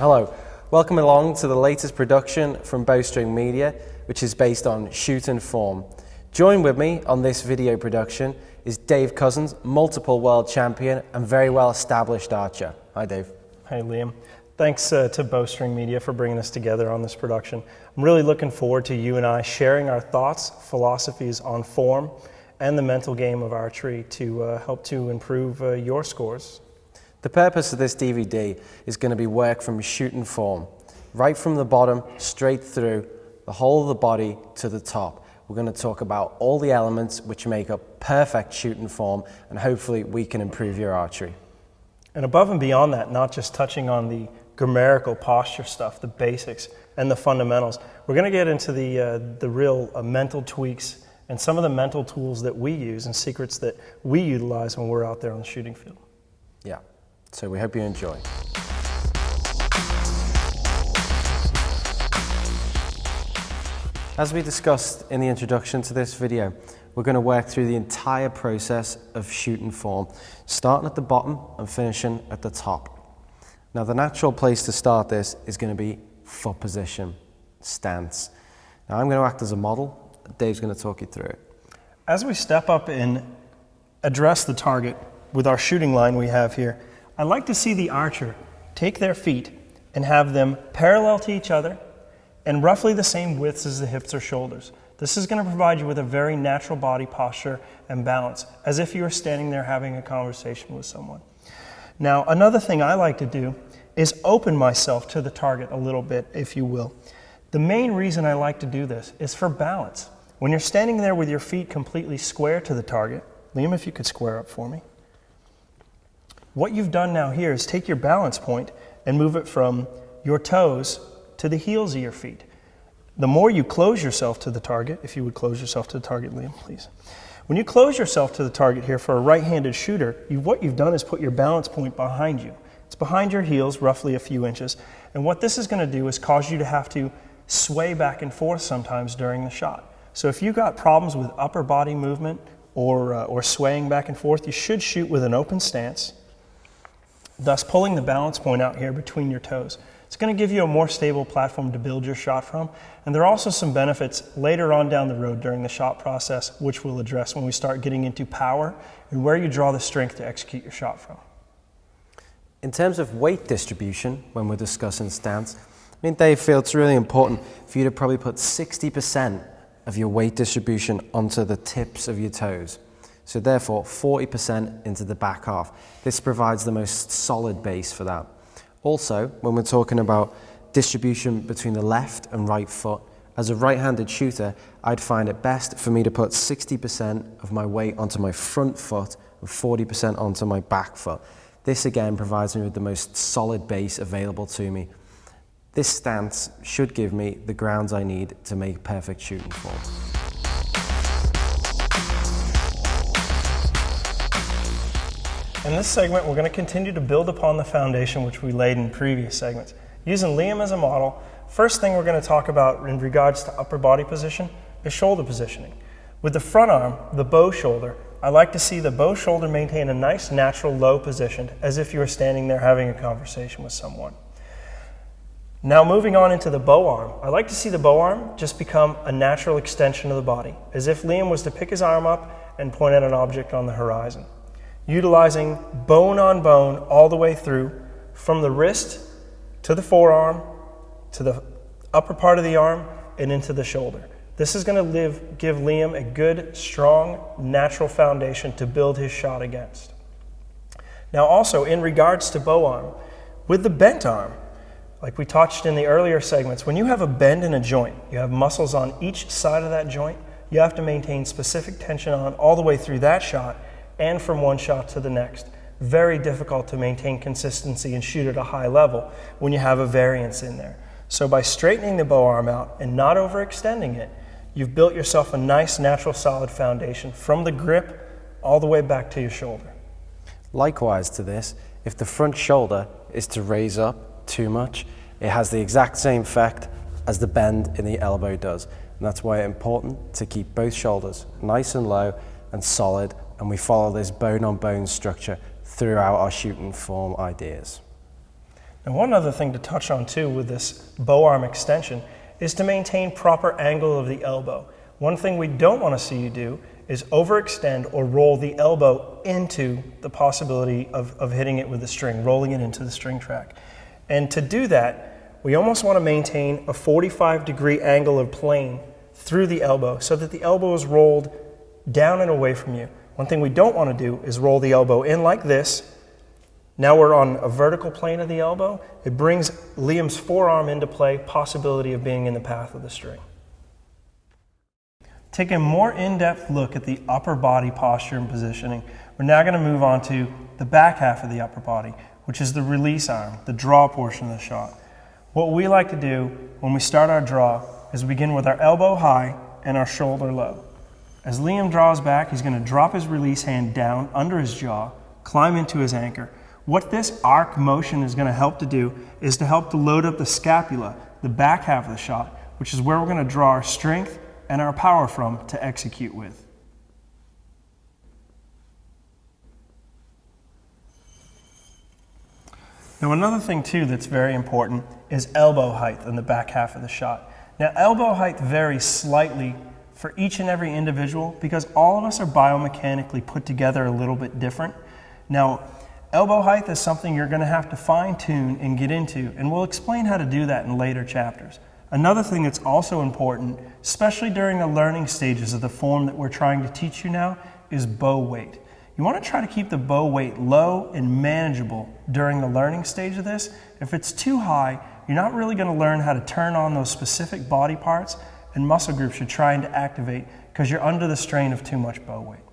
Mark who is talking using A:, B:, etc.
A: Hello, welcome along to the latest production from Bowstring Media, which is based on shoot and form. Join with me on this video production is Dave Cousins, multiple world champion and very well established archer. Hi Dave.
B: Hey Liam. Thanks to Bowstring Media for bringing us together on this production. I'm really looking forward to you and I sharing our thoughts, philosophies on form and the mental game of archery to help to improve your scores.
A: The purpose of this DVD is going to be work from shoot and form, right from the bottom straight through the whole of the body to the top. We're going to talk about all the elements which make up perfect shoot and form, and hopefully we can improve your archery.
B: And above and beyond that, not just touching on the grammatical posture stuff, the basics and the fundamentals, we're going to get into the real mental tweaks and some of the mental tools that we use and secrets that we utilize when we're out there on the shooting field.
A: Yeah, so we hope you enjoy. As we discussed in the introduction to this video, we're going to work through the entire process of shoot and form, starting at the bottom and finishing at the top. Now the natural place to start this is going to be foot position, stance. Now I'm going to act as a model. Dave's going to talk you through it.
B: As we step up and address the target with our shooting line we have here, I like to see the archer take their feet and have them parallel to each other and roughly the same widths as the hips or shoulders. This is going to provide you with a very natural body posture and balance, as if you were standing there having a conversation with someone. Now, another thing I like to do is open myself to the target a little bit, if you will. The main reason I like to do this is for balance. When you're standing there with your feet completely square to the target, Liam, if you could square up for me. What you've done now here is take your balance point and move it from your toes to the heels of your feet. The more you close yourself to the target, if you would close yourself to the target, Liam, please. When you close yourself to the target here for a right-handed shooter, what you've done is put your balance point behind you. It's behind your heels, roughly a few inches. And what this is going to do is cause you to have to sway back and forth sometimes during the shot. So if you've got problems with upper body movement or swaying back and forth, you should shoot with an open stance, thus pulling the balance point out here between your toes. It's going to give you a more stable platform to build your shot from, and there are also some benefits later on down the road during the shot process, which we'll address when we start getting into power and where you draw the strength to execute your shot from.
A: In terms of weight distribution, when we're discussing stance, Dave feels it's really important for you to probably put 60% of your weight distribution onto the tips of your toes. So therefore, 40% into the back half. This provides the most solid base for that. Also, when we're talking about distribution between the left and right foot, as a right-handed shooter, I'd find it best for me to put 60% of my weight onto my front foot and 40% onto my back foot. This again provides me with the most solid base available to me. This stance should give me the grounds I need to make perfect shooting form.
B: In this segment, we're going to continue to build upon the foundation which we laid in previous segments. Using Liam as a model, first thing we're going to talk about in regards to upper body position is shoulder positioning. With the front arm, the bow shoulder, I like to see the bow shoulder maintain a nice natural low position as if you were standing there having a conversation with someone. Now moving on into the bow arm, I like to see the bow arm just become a natural extension of the body, as if Liam was to pick his arm up and point at an object on the horizon. Utilizing bone on bone all the way through, from the wrist to the forearm, to the upper part of the arm, and into the shoulder. This is going to give Liam a good, strong, natural foundation to build his shot against. Now also, in regards to bow arm, with the bent arm, like we touched in the earlier segments, when you have a bend in a joint, you have muscles on each side of that joint, you have to maintain specific tension on all the way through that shot and from one shot to the next. Very difficult to maintain consistency and shoot at a high level when you have a variance in there. So by straightening the bow arm out and not overextending it, you've built yourself a nice, natural, solid foundation from the grip all the way back to your shoulder.
A: Likewise to this, if the front shoulder is to raise up too much, it has the exact same effect as the bend in the elbow does. And that's why it's important to keep both shoulders nice and low and solid, and we follow this bone on bone structure throughout our shooting form ideas.
B: And one other thing to touch on too with this bow arm extension is to maintain proper angle of the elbow. One thing we don't want to see you do is overextend or roll the elbow into the possibility of hitting it with the string, rolling it into the string track. And to do that, we almost want to maintain a 45-degree angle of plane through the elbow so that the elbow is rolled down and away from you. One thing we don't want to do is roll the elbow in like this. Now we're on a vertical plane of the elbow. It brings Liam's forearm into play, possibility of being in the path of the string. Take a more in-depth look at the upper body posture and positioning. We're now going to move on to the back half of the upper body, which is the release arm, the draw portion of the shot. What we like to do when we start our draw is begin with our elbow high and our shoulder low. As Liam draws back, he's going to drop his release hand down under his jaw, climb into his anchor. What this arc motion is going to help to do is to help to load up the scapula, the back half of the shot, which is where we're going to draw our strength and our power from to execute with. Now another thing too that's very important is elbow height in the back half of the shot. Now elbow height varies slightly for each and every individual because all of us are biomechanically put together a little bit different. Now elbow height is something you're going to have to fine-tune and get into, and we'll explain how to do that in later chapters. Another thing that's also important, especially during the learning stages of the form that we're trying to teach you now, is bow weight. You want to try to keep the bow weight low and manageable during the learning stage of this. If it's too high, you're not really going to learn how to turn on those specific body parts and muscle groups you're trying to activate because you're under the strain of too much bow weight.